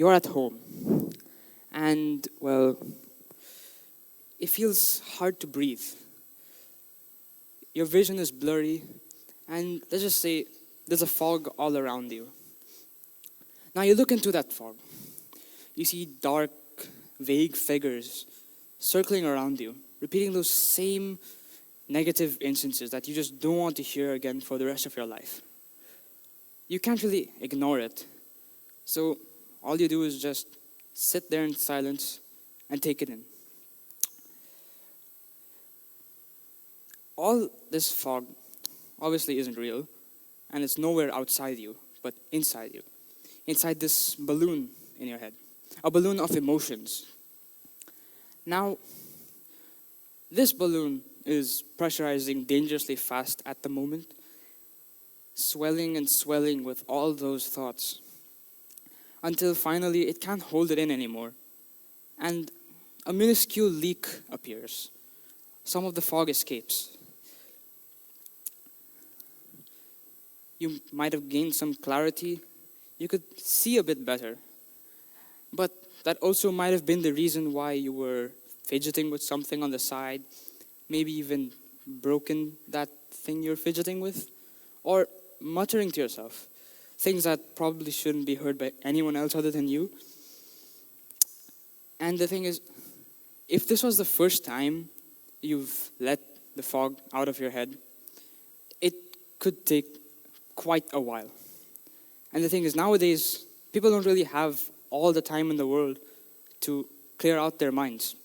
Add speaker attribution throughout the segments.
Speaker 1: You're at home, and, well, it feels hard to breathe. Your vision is blurry, and let's just say there's a fog all around you. Now you look into that fog. You see dark, vague figures circling around you, repeating those same negative instances that you just don't want to hear again for the rest of your life. You can't really ignore it. So all you do is just sit there in silence and take it in. All this fog obviously isn't real, and it's nowhere outside you, but inside you. Inside this balloon in your head. A balloon of emotions. Now, this balloon is pressurizing dangerously fast at the moment, swelling and swelling with all those thoughts, until finally it can't hold it in anymore, and a minuscule leak appears. Some of the fog escapes. You might have gained some clarity. You could see a bit better. But that also might have been the reason why you were fidgeting with something on the side, maybe even broken that thing you're fidgeting with, or muttering to yourself, things that probably shouldn't be heard by anyone else other than you. And the thing is, if this was the first time you've let the fog out of your head, it could take quite a while. And the thing is, nowadays, people don't really have all the time in the world to clear out their minds.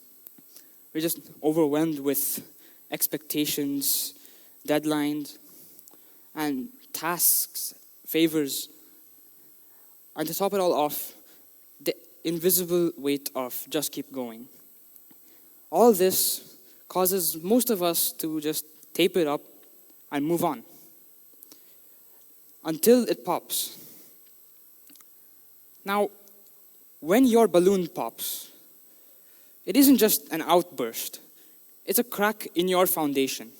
Speaker 1: We're just overwhelmed with expectations, deadlines, and tasks, favors. And to top it all off, the invisible weight of just keep going. All this causes most of us to just tape it up and move on until it pops. Now, when your balloon pops, it isn't just an outburst. It's a crack in your foundation.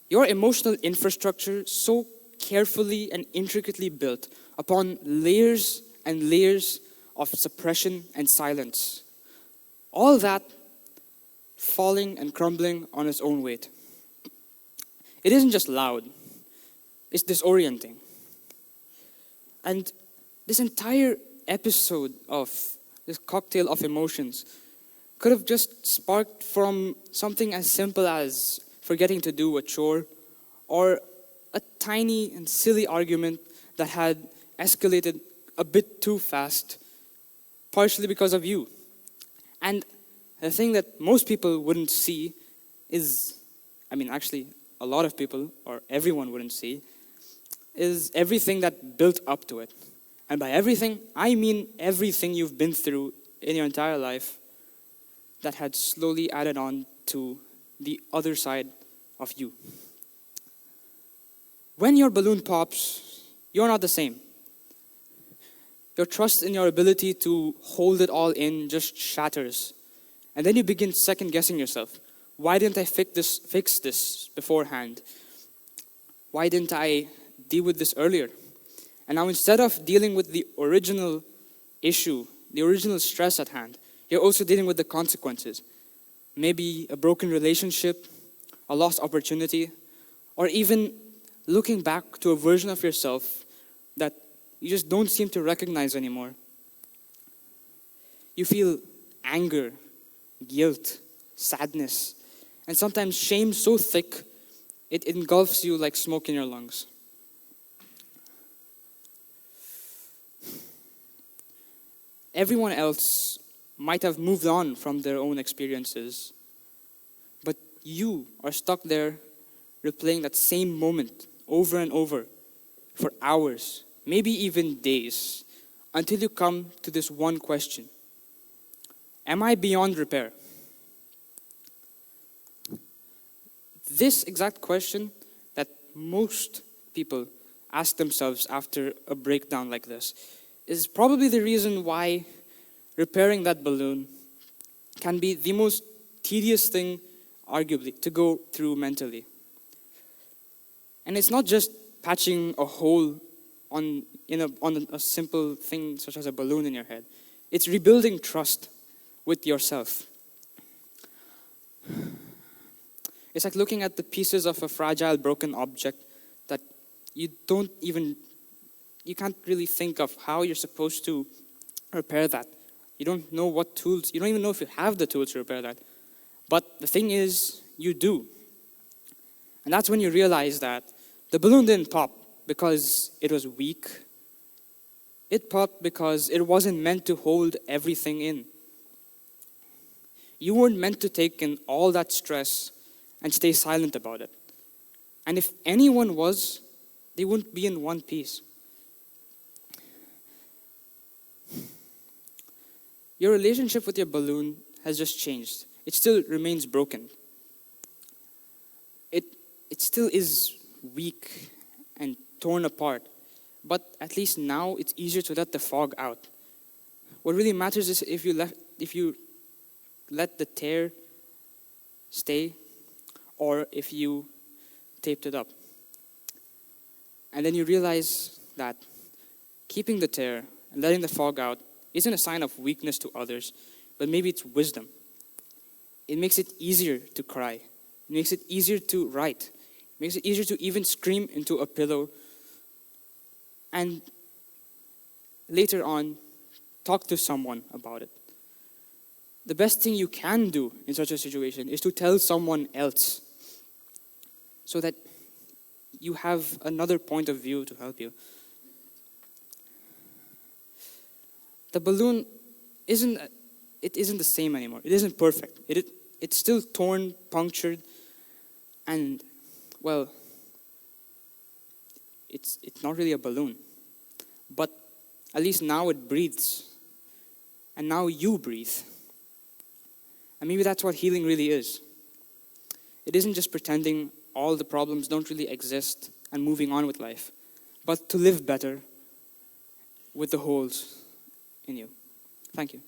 Speaker 1: Your emotional infrastructure, so carefully and intricately built upon layers and layers of suppression and silence. All that falling and crumbling on its own weight. It isn't just loud. It's disorienting. And this entire episode of this cocktail of emotions could have just sparked from something as simple as forgetting to do a chore, or a tiny and silly argument that had escalated a bit too fast, partially because of you. And the thing that most people wouldn't see is, actually, a lot of people, or everyone wouldn't see, is everything that built up to it. And by everything, I mean everything you've been through in your entire life that had slowly added on to the other side of you. When your balloon pops, you're not the same. Your trust in your ability to hold it all in just shatters. And then you begin second guessing yourself. Why didn't I fix this beforehand? Why didn't I deal with this earlier? And now instead of dealing with the original issue, the original stress at hand, you're also dealing with the consequences. Maybe a broken relationship, a lost opportunity, or even looking back to a version of yourself that you just don't seem to recognize anymore. You feel anger, guilt, sadness, and sometimes shame so thick it engulfs you like smoke in your lungs. Everyone else might have moved on from their own experiences, but you are stuck there replaying that same moment over and over for hours, maybe even days, until you come to this one question. Am I beyond repair? This exact question that most people ask themselves after a breakdown like this is probably the reason why repairing that balloon can be the most tedious thing, arguably, to go through mentally. And it's not just patching a hole on a simple thing such as a balloon in your head. It's rebuilding trust with yourself. It's like looking at the pieces of a fragile, broken object that you can't really think of how you're supposed to repair that. You don't know what tools, you don't even know if you have the tools to repair that. But the thing is, you do. And that's when you realize that the balloon didn't pop because it was weak. It popped because it wasn't meant to hold everything in. You weren't meant to take in all that stress and stay silent about it. And if anyone was, they wouldn't be in one piece. Your relationship with your balloon has just changed. It still remains broken. It still is weak and torn apart. But at least now it's easier to let the fog out. What really matters is if you let the tear stay, or if you taped it up. And then you realize that keeping the tear and letting the fog out isn't a sign of weakness to others, but maybe it's wisdom. It makes it easier to cry. It makes it easier to write. It makes it easier to even scream into a pillow. And later on, talk to someone about it. The best thing you can do in such a situation is to tell someone else, so that you have another point of view to help you. The balloon isn't the same anymore. It isn't perfect. It's still torn, punctured, and, well, it's not really a balloon. But at least now it breathes. And now you breathe. And maybe that's what healing really is. It isn't just pretending all the problems don't really exist and moving on with life, but to live better with the holes in you. Thank you.